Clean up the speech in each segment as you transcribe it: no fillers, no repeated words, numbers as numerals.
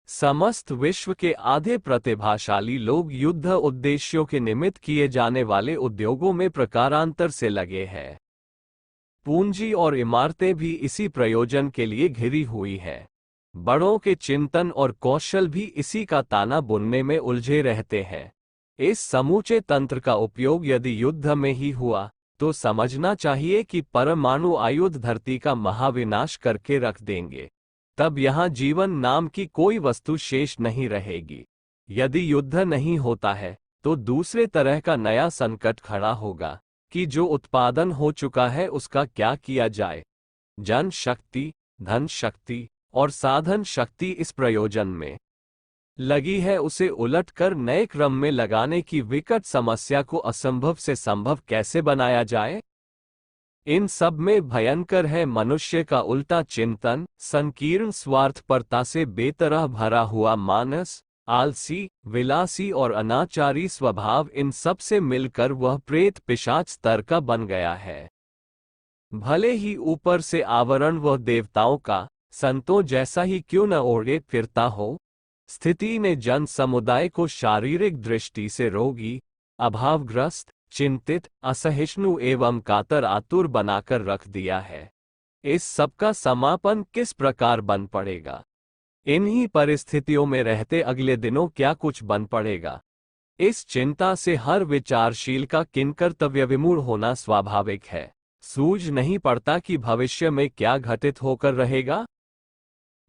समस्त विश्व के आधे प्रतिभाशाली लोग युद्ध उद्देश्यों के निमित्त किए जाने वाले उद्योगों में प्रकारांतर से लगे हैं। पूंजी और इमारतें भी इसी प्रयोजन के लिए घिरी हुई हैं। बड़ों के चिंतन और कौशल भी इसी का ताना बुनने में उलझे रहते हैं। इस समूचे तंत्र का उपयोग यदि युद्ध में ही हुआ तो समझना चाहिए कि परमाणु आयुध धरती का महाविनाश करके रख देंगे। तब यहाँ जीवन नाम की कोई वस्तु शेष नहीं रहेगी। यदि युद्ध नहीं होता है तो दूसरे तरह का नया संकट खड़ा होगा कि जो उत्पादन हो चुका है उसका क्या किया जाए। जन शक्ति, धन शक्ति और साधन शक्ति इस प्रयोजन में लगी है, उसे उलटकर नए क्रम में लगाने की विकट समस्या को असंभव से संभव कैसे बनाया जाए। इन सब में भयंकर है मनुष्य का उल्टा चिंतन, संकीर्ण स्वार्थपरता से बेतरह भरा हुआ मानस, आलसी, विलासी और अनाचारी स्वभाव। इन सब से मिलकर वह प्रेत पिशाच स्तर का बन गया है। भले ही ऊपर से आवरण वह देवताओं का, संतों जैसा ही क्यों न ओढ़े फिरता हो, स्थिति ने जन समुदाय को शारीरिक दृष्टि से रोगी, अभावग्रस्त, चिंतित, असहिष्णु एवं कातर आतुर बनाकर रख दिया है। इस सब का समापन किस प्रकार बन पड़ेगा? इन्हीं परिस्थितियों में रहते अगले दिनों क्या कुछ बन पड़ेगा? इस चिंता से हर विचारशील का किंकर्तव्य विमूढ़ होना स्वाभाविक है। सूझ नहीं पड़ता कि भविष्य में क्या घटित होकर रहेगा।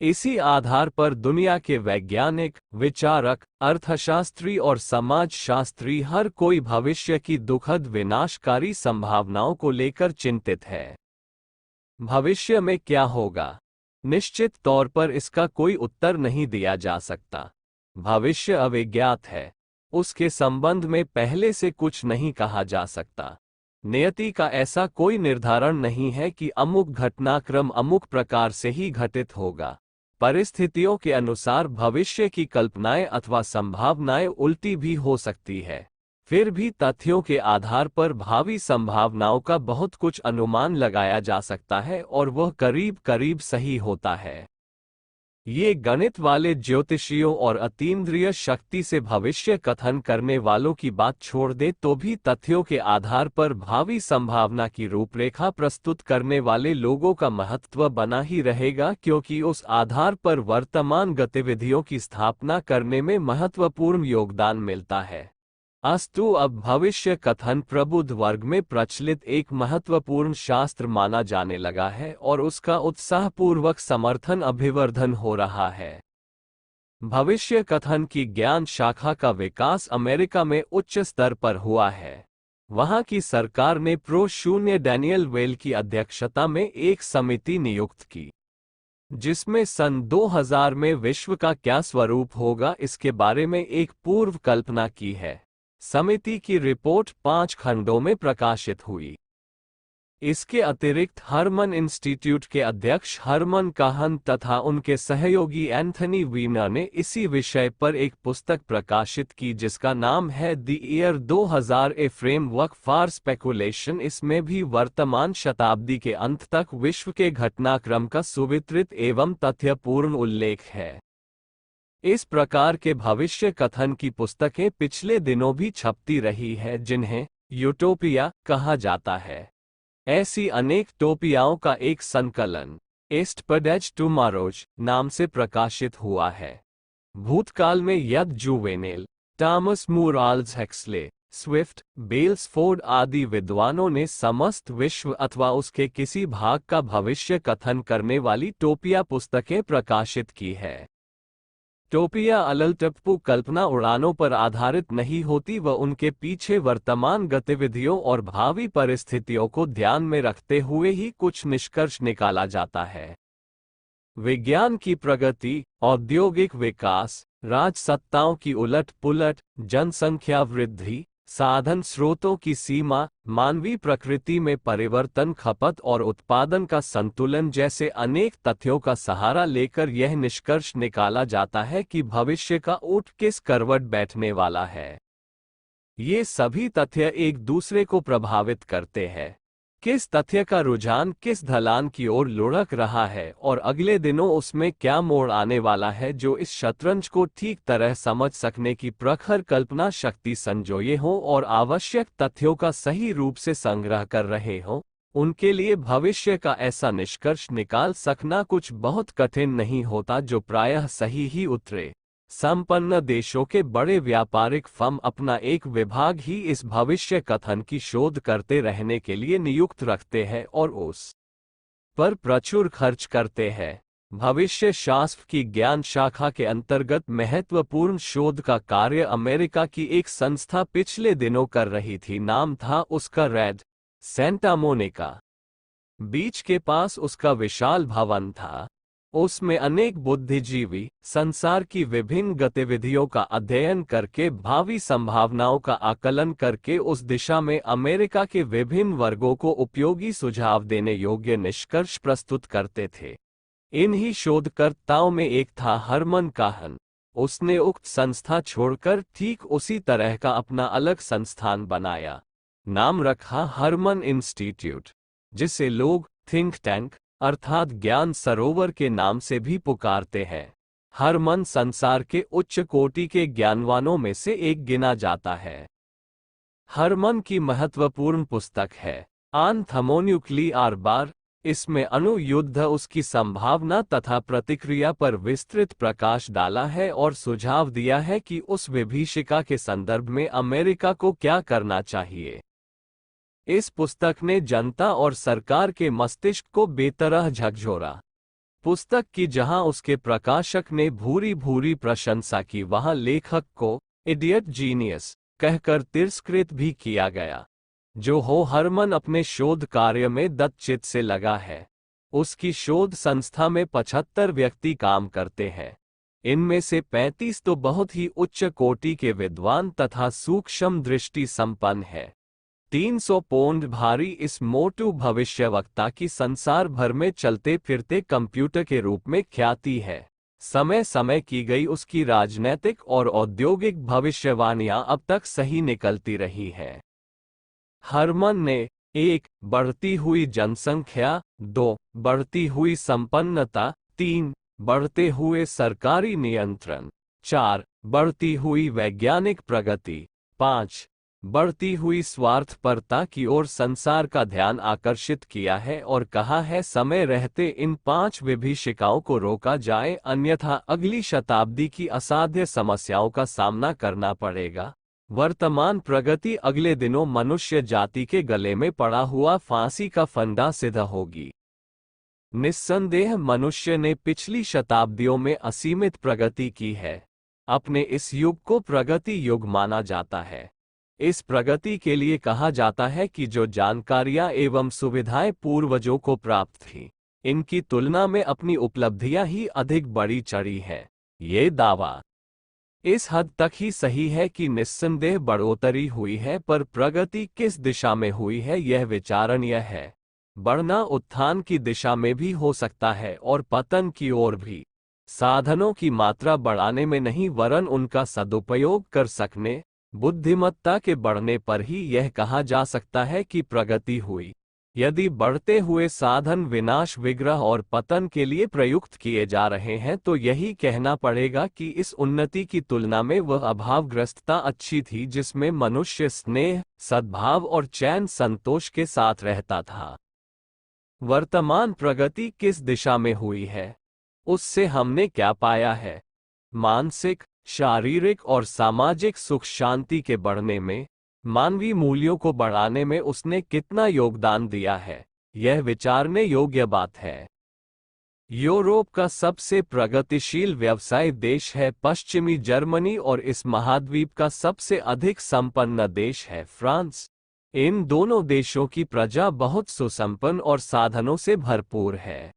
इसी आधार पर दुनिया के वैज्ञानिक, विचारक, अर्थशास्त्री और समाजशास्त्री हर कोई भविष्य की दुखद विनाशकारी संभावनाओं को लेकर चिंतित है। भविष्य में क्या होगा, निश्चित तौर पर इसका कोई उत्तर नहीं दिया जा सकता। भविष्य अविज्ञात है, उसके संबंध में पहले से कुछ नहीं कहा जा सकता। नियति का ऐसा कोई निर्धारण नहीं है कि अमुक घटनाक्रम अमुक प्रकार से ही घटित होगा। परिस्थितियों के अनुसार भविष्य की कल्पनाएं अथवा संभावनाएं उल्टी भी हो सकती है। फिर भी तथ्यों के आधार पर भावी संभावनाओं का बहुत कुछ अनुमान लगाया जा सकता है और वह करीब करीब सही होता है। ये गणित वाले ज्योतिषियों और अतीन्द्रिय शक्ति से भविष्य कथन करने वालों की बात छोड़ दे तो भी तथ्यों के आधार पर भावी संभावना की रूपरेखा प्रस्तुत करने वाले लोगों का महत्व बना ही रहेगा, क्योंकि उस आधार पर वर्तमान गतिविधियों की स्थापना करने में महत्वपूर्ण योगदान मिलता है। अस्तु, अब भविष्य कथन प्रबुद्ध वर्ग में प्रचलित एक महत्वपूर्ण शास्त्र माना जाने लगा है और उसका उत्साहपूर्वक समर्थन अभिवर्धन हो रहा है। भविष्य कथन की ज्ञान शाखा का विकास अमेरिका में उच्च स्तर पर हुआ है। वहां की सरकार ने प्रो-0 डैनियल वेल की अध्यक्षता में एक समिति नियुक्त की, जिसमें सन 2000 में विश्व का क्या स्वरूप होगा इसके बारे में एक पूर्व कल्पना की है। समिति की रिपोर्ट 5 खंडों में प्रकाशित हुई। इसके अतिरिक्त हर्मन इंस्टीट्यूट के अध्यक्ष हर्मन काहन तथा उनके सहयोगी एंथनी वीनर ने इसी विषय पर एक पुस्तक प्रकाशित की जिसका नाम है the year 2000 A framework for speculation. इसमें भी वर्तमान शताब्दी के अंत तक विश्व के घटनाक्रम का सुविस्तृत एवं तथ्यपूर्ण उल्लेख है। इस प्रकार के भविष्य कथन की पुस्तकें पिछले दिनों भी छपती रही है, जिन्हें यूटोपिया कहा जाता है। ऐसी अनेक टोपियाओं का एक संकलन एस्टपडेज टुमारोज नाम से प्रकाशित हुआ है। भूतकाल में यद जुवेनेल, टॉमस मूर, आल्ड्स हेक्सले, स्विफ्ट, बेल्सफोर्ड आदि विद्वानों ने समस्त विश्व अथवा उसके किसी भाग का भविष्य कथन करने वाली टोपिया पुस्तकें प्रकाशित की है। टोपिया अललटप्पू कल्पना उड़ानों पर आधारित नहीं होती, व उनके पीछे वर्तमान गतिविधियों और भावी परिस्थितियों को ध्यान में रखते हुए ही कुछ निष्कर्ष निकाला जाता है। विज्ञान की प्रगति, औद्योगिक विकास, राजसत्ताओं की उलट पुलट, जनसंख्या वृद्धि, साधन स्रोतों की सीमा, मानवीय प्रकृति में परिवर्तन, खपत और उत्पादन का संतुलन जैसे अनेक तथ्यों का सहारा लेकर यह निष्कर्ष निकाला जाता है कि भविष्य का ऊंट किस करवट बैठने वाला है। ये सभी तथ्य एक दूसरे को प्रभावित करते हैं। किस तथ्य का रुझान किस ढलान की ओर लुढ़क रहा है और अगले दिनों उसमें क्या मोड़ आने वाला है, जो इस शतरंज को ठीक तरह समझ सकने की प्रखर कल्पना शक्ति संजोए हों और आवश्यक तथ्यों का सही रूप से संग्रह कर रहे हों, उनके लिए भविष्य का ऐसा निष्कर्ष निकाल सकना कुछ बहुत कठिन नहीं होता जो प्रायः सही ही उतरे। संपन्न देशों के बड़े व्यापारिक फर्म अपना एक विभाग ही इस भविष्य कथन की शोध करते रहने के लिए नियुक्त रखते हैं और उस पर प्रचुर खर्च करते हैं। भविष्य शास्त्र की ज्ञान शाखा के अंतर्गत महत्वपूर्ण शोध का कार्य अमेरिका की एक संस्था पिछले दिनों कर रही थी। नाम था उसका रेड सेंटा मोनिका। बीच के पास उसका विशाल भवन था। उसमें अनेक बुद्धिजीवी संसार की विभिन्न गतिविधियों का अध्ययन करके भावी संभावनाओं का आकलन करके उस दिशा में अमेरिका के विभिन्न वर्गों को उपयोगी सुझाव देने योग्य निष्कर्ष प्रस्तुत करते थे। इन्हीं शोधकर्ताओं में एक था हरमन काहन। उसने उक्त संस्था छोड़कर ठीक उसी तरह का अपना अलग संस्थान बनाया। नाम रखा हरमन इंस्टीट्यूट, जिसे लोग थिंक टैंक अर्थात ज्ञान सरोवर के नाम से भी पुकारते हैं। हरमन संसार के उच्च कोटि के ज्ञानवानों में से एक गिना जाता है। हरमन की महत्वपूर्ण पुस्तक है आन थर्मोन्यूक्लियर बार। इसमें अणु युद्ध उसकी संभावना तथा प्रतिक्रिया पर विस्तृत प्रकाश डाला है और सुझाव दिया है कि उस विभीषिका के संदर्भ में अमेरिका को क्या करना चाहिए। इस पुस्तक ने जनता और सरकार के मस्तिष्क को बेतरह झकझोरा। पुस्तक की जहां उसके प्रकाशक ने भूरी भूरी प्रशंसा की, वहां लेखक को इडियट जीनियस कहकर तिरस्कृत भी किया गया। जो हो, हरमन अपने शोध कार्य में दत्तचित्त से लगा है। उसकी शोध संस्था में 75 व्यक्ति काम करते हैं। इनमें से 35 तो बहुत ही उच्च कोटि के विद्वान तथा सूक्ष्म दृष्टि संपन्न है। 300 पौंड भारी इस मोटू भविष्यवक्ता की संसार भर में चलते फिरते कंप्यूटर के रूप में ख्याति है। समय समय की गई उसकी राजनैतिक और औद्योगिक भविष्यवाणियां अब तक सही निकलती रही हैं। हरमन ने 1. बढ़ती हुई जनसंख्या, 2. बढ़ती हुई संपन्नता, 3. बढ़ते हुए सरकारी नियंत्रण, 4. बढ़ती हुई वैज्ञानिक प्रगति, 5. बढ़ती हुई स्वार्थपरता की ओर संसार का ध्यान आकर्षित किया है और कहा है समय रहते इन 5 विभीषिकाओं को रोका जाए, अन्यथा अगली शताब्दी की असाध्य समस्याओं का सामना करना पड़ेगा। वर्तमान प्रगति अगले दिनों मनुष्य जाति के गले में पड़ा हुआ फांसी का फंदा सिद्ध होगी। निस्संदेह मनुष्य ने पिछली शताब्दियों में असीमित प्रगति की है। अपने इस युग को प्रगति युग माना जाता है। इस प्रगति के लिए कहा जाता है कि जो जानकारियां एवं सुविधाएं पूर्वजों को प्राप्त थीं, इनकी तुलना में अपनी उपलब्धियां ही अधिक बढ़ी चढ़ी हैं। ये दावा इस हद तक ही सही है कि निस्संदेह बढ़ोतरी हुई है, पर प्रगति किस दिशा में हुई है यह विचारणीय है। बढ़ना उत्थान की दिशा में भी हो सकता है और पतन की ओर भी। साधनों की मात्रा बढ़ाने में नहीं, वरन उनका सदुपयोग कर सकने, बुद्धिमत्ता के बढ़ने पर ही यह कहा जा सकता है कि प्रगति हुई। यदि बढ़ते हुए साधन विनाश, विग्रह और पतन के लिए प्रयुक्त किए जा रहे हैं, तो यही कहना पड़ेगा कि इस उन्नति की तुलना में वह अभावग्रस्तता अच्छी थी जिसमें मनुष्य स्नेह, सद्भाव और चैन संतोष के साथ रहता था। वर्तमान प्रगति किस दिशा में हुई है? उससे हमने क्या पाया है? मानसिक, शारीरिक और सामाजिक सुख शांति के बढ़ने में, मानवीय मूल्यों को बढ़ाने में उसने कितना योगदान दिया है, यह विचारने योग्य बात है। यूरोप का सबसे प्रगतिशील व्यवसाय देश है पश्चिमी जर्मनी और इस महाद्वीप का सबसे अधिक संपन्न देश है फ्रांस। इन दोनों देशों की प्रजा बहुत सुसंपन्न और साधनों से भरपूर है।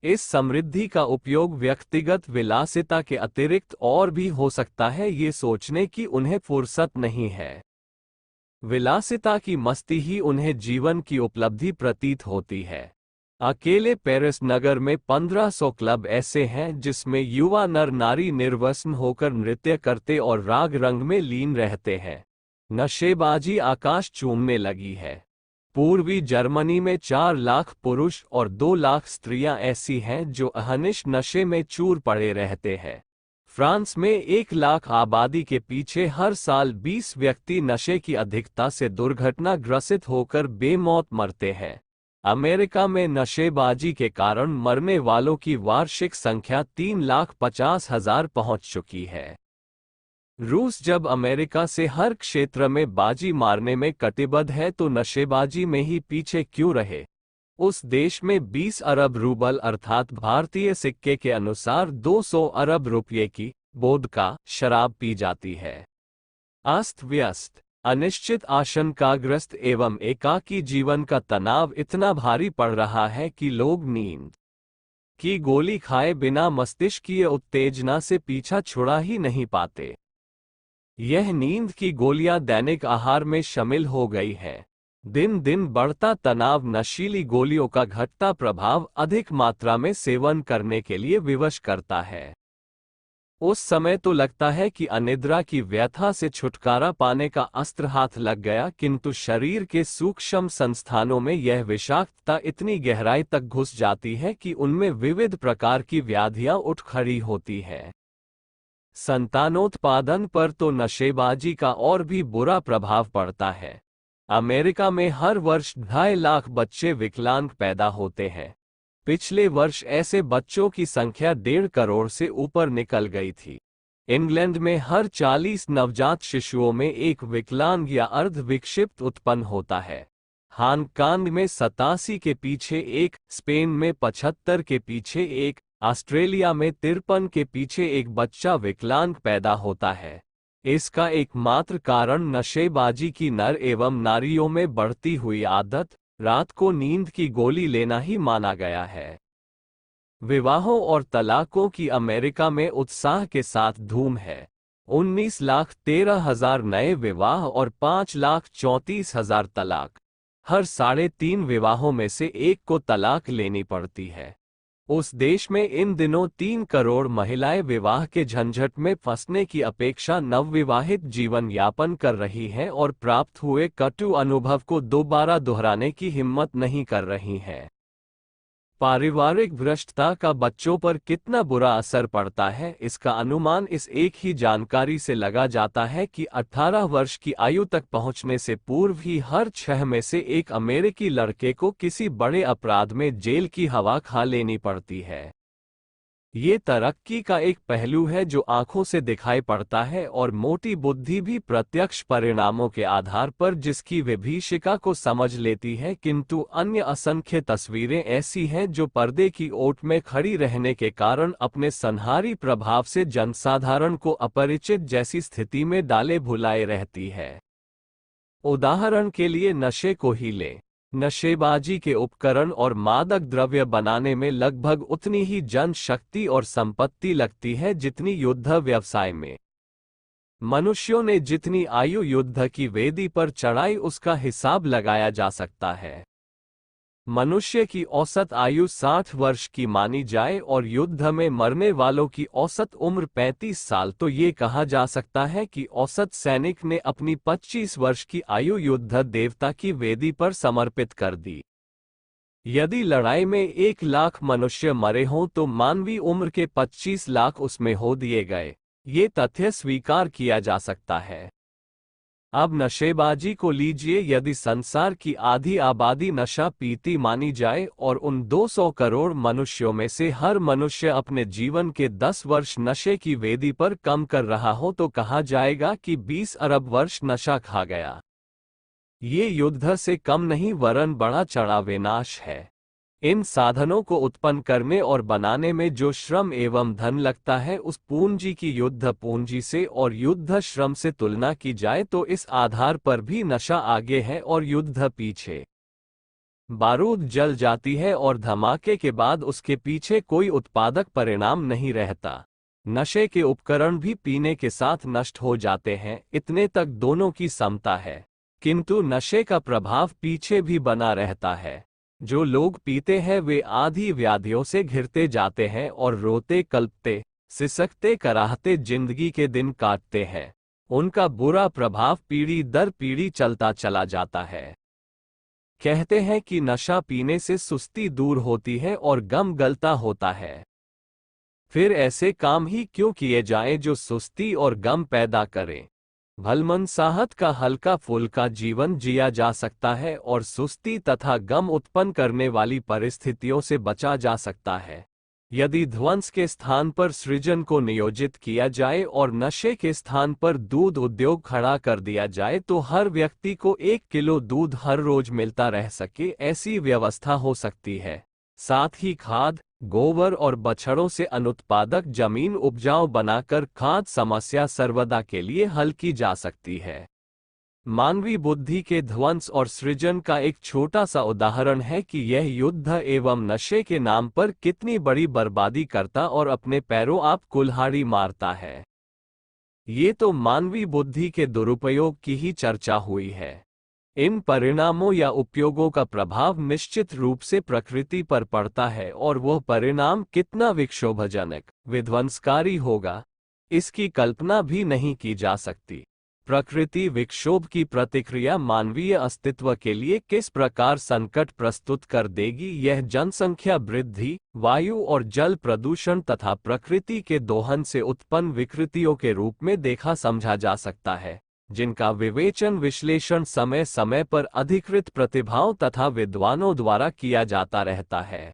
इस समृद्धि का उपयोग व्यक्तिगत विलासिता के अतिरिक्त और भी हो सकता है, ये सोचने की उन्हें फुर्सत नहीं है। विलासिता की मस्ती ही उन्हें जीवन की उपलब्धि प्रतीत होती है। अकेले पेरिस नगर में 1500 क्लब ऐसे हैं जिसमें युवा नर नारी निर्वसन होकर नृत्य करते और राग रंग में लीन रहते हैं। नशेबाजी आकाश चूमने लगी है। पूर्वी जर्मनी में 4 लाख पुरुष और 2 लाख स्त्रियां ऐसी हैं जो अहनिश नशे में चूर पड़े रहते हैं। फ्रांस में 1 लाख आबादी के पीछे हर साल 20 व्यक्ति नशे की अधिकता से दुर्घटनाग्रसित होकर बेमौत मरते हैं। अमेरिका में नशेबाजी के कारण मरने वालों की वार्षिक संख्या 3,50,000 पहुंच चुकी है। रूस जब अमेरिका से हर क्षेत्र में बाजी मारने में कटिबद्ध है तो नशेबाजी में ही पीछे क्यों रहे। उस देश में 20 अरब रूबल अर्थात भारतीय सिक्के के अनुसार 200 अरब रुपये की वोदका शराब पी जाती है। अस्त व्यस्त, अनिश्चित, आशंकाग्रस्त एवं एकाकी जीवन का तनाव इतना भारी पड़ रहा है कि लोग नींद की गोली खाए बिना मस्तिष्कीय उत्तेजना से पीछा छुड़ा ही नहीं पाते। यह नींद की गोलियां दैनिक आहार में शामिल हो गई हैं। दिन दिन बढ़ता तनाव नशीली गोलियों का घटता प्रभाव अधिक मात्रा में सेवन करने के लिए विवश करता है। उस समय तो लगता है कि अनिद्रा की व्यथा से छुटकारा पाने का अस्त्र हाथ लग गया, किंतु शरीर के सूक्ष्म संस्थानों में यह विषाक्तता इतनी गहराई तक घुस जाती है कि उनमें विविध प्रकार की व्याधियां उठ खड़ी होती हैं। संतानोत्पादन पर तो नशेबाजी का और भी बुरा प्रभाव पड़ता है। अमेरिका में हर वर्ष 2.5 लाख बच्चे विकलांग पैदा होते हैं। पिछले वर्ष ऐसे बच्चों की संख्या 1.5 करोड़ से ऊपर निकल गई थी। इंग्लैंड में हर 40 नवजात शिशुओं में एक विकलांग या अर्ध विक्षिप्त उत्पन्न होता है। हांगकांग में 87 के पीछे एक, स्पेन में 75 के पीछे एक, ऑस्ट्रेलिया में 53 के पीछे एक बच्चा विकलांग पैदा होता है। इसका एकमात्र कारण नशेबाजी की नर एवं नारियों में बढ़ती हुई आदत, रात को नींद की गोली लेना ही माना गया है। विवाहों और तलाकों की अमेरिका में उत्साह के साथ धूम है। 19,13,000 नए विवाह और 5,34,000 तलाक। हर 3.5 विवाहों में से एक को तलाक लेनी पड़ती है। उस देश में इन दिनों 3 करोड़ महिलाएं विवाह के झंझट में फंसने की अपेक्षा नवविवाहित जीवन यापन कर रही हैं और प्राप्त हुए कटु अनुभव को दोबारा दोहराने की हिम्मत नहीं कर रही हैं। पारिवारिक भ्रष्टता का बच्चों पर कितना बुरा असर पड़ता है, इसका अनुमान इस एक ही जानकारी से लगा जाता है कि 18 वर्ष की आयु तक पहुंचने से पूर्व ही हर 6 में से एक अमेरिकी लड़के को किसी बड़े अपराध में जेल की हवा खा लेनी पड़ती है। ये तरक्की का एक पहलू है जो आंखों से दिखाई पड़ता है और मोटी बुद्धि भी प्रत्यक्ष परिणामों के आधार पर जिसकी विभीषिका को समझ लेती है, किंतु अन्य असंख्य तस्वीरें ऐसी हैं जो पर्दे की ओट में खड़ी रहने के कारण अपने संहारी प्रभाव से जनसाधारण को अपरिचित जैसी स्थिति में डाले भुलाए रहती है। उदाहरण के लिए नशे को ही लें। नशेबाजी के उपकरण और मादक द्रव्य बनाने में लगभग उतनी ही जनशक्ति और संपत्ति लगती है जितनी युद्ध व्यवसाय में। मनुष्यों ने जितनी आयु युद्ध की वेदी पर चढ़ाई उसका हिसाब लगाया जा सकता है। मनुष्य की औसत आयु 60 वर्ष की मानी जाए और युद्ध में मरने वालों की औसत उम्र 35 साल, तो ये कहा जा सकता है कि औसत सैनिक ने अपनी 25 वर्ष की आयु युद्ध देवता की वेदी पर समर्पित कर दी। यदि लड़ाई में 1 लाख मनुष्य मरे हों तो मानवीय उम्र के 25 लाख उसमें हो दिए गए। ये तथ्य स्वीकार किया जा सकता है। अब नशेबाजी को लीजिए। यदि संसार की आधी आबादी नशा पीती मानी जाए और उन 200 करोड़ मनुष्यों में से हर मनुष्य अपने जीवन के 10 वर्ष नशे की वेदी पर कम कर रहा हो तो कहा जाएगा कि 20 अरब वर्ष नशा खा गया। ये युद्ध से कम नहीं वरन बड़ा चढ़ा विनाश है। इन साधनों को उत्पन्न करने और बनाने में जो श्रम एवं धन लगता है उस पूंजी की युद्ध पूंजी से और युद्ध श्रम से तुलना की जाए तो इस आधार पर भी नशा आगे है और युद्ध पीछे। बारूद जल जाती है और धमाके के बाद उसके पीछे कोई उत्पादक परिणाम नहीं रहता। नशे के उपकरण भी पीने के साथ नष्ट हो जाते हैं, इतने तक दोनों की समता है, किंतु नशे का प्रभाव पीछे भी बना रहता है। जो लोग पीते हैं वे आधी व्याधियों से घिरते जाते हैं और रोते कल्पते सिसकते कराहते जिंदगी के दिन काटते हैं। उनका बुरा प्रभाव पीढ़ी दर पीढ़ी चलता चला जाता है। कहते हैं कि नशा पीने से सुस्ती दूर होती है और गम गलता होता है। फिर ऐसे काम ही क्यों किए जाएं जो सुस्ती और गम पैदा करें? भलमनसाहत का हल्का फुल्का जीवन जिया जा सकता है और सुस्ती तथा गम उत्पन्न करने वाली परिस्थितियों से बचा जा सकता है। यदि ध्वंस के स्थान पर सृजन को नियोजित किया जाए और नशे के स्थान पर दूध उद्योग खड़ा कर दिया जाए तो हर व्यक्ति को 1 किलो दूध हर रोज मिलता रह सके, ऐसी व्यवस्था हो सकती है। साथ ही खाद, गोबर और बछड़ों से अनुत्पादक जमीन उपजाऊ बनाकर खाद समस्या सर्वदा के लिए हल की जा सकती है। मानवीय बुद्धि के ध्वंस और सृजन का एक छोटा सा उदाहरण है कि यह युद्ध एवं नशे के नाम पर कितनी बड़ी बर्बादी करता और अपने पैरों आप कुल्हाड़ी मारता है। ये तो मानवीय बुद्धि के दुरुपयोग की ही चर्चा हुई है। इन परिणामों या उपयोगों का प्रभाव निश्चित रूप से प्रकृति पर पड़ता है और वह परिणाम कितना विक्षोभजनक, विध्वंसकारी होगा, इसकी कल्पना भी नहीं की जा सकती। प्रकृति विक्षोभ की प्रतिक्रिया मानवीय अस्तित्व के लिए किस प्रकार संकट प्रस्तुत कर देगी, यह जनसंख्या वृद्धि, वायु और जल प्रदूषण तथा प्रकृति के दोहन से उत्पन्न विकृतियों के रूप में देखा समझा जा सकता है, जिनका विवेचन विश्लेषण समय समय पर अधिकृत प्रतिभाओं तथा विद्वानों द्वारा किया जाता रहता है।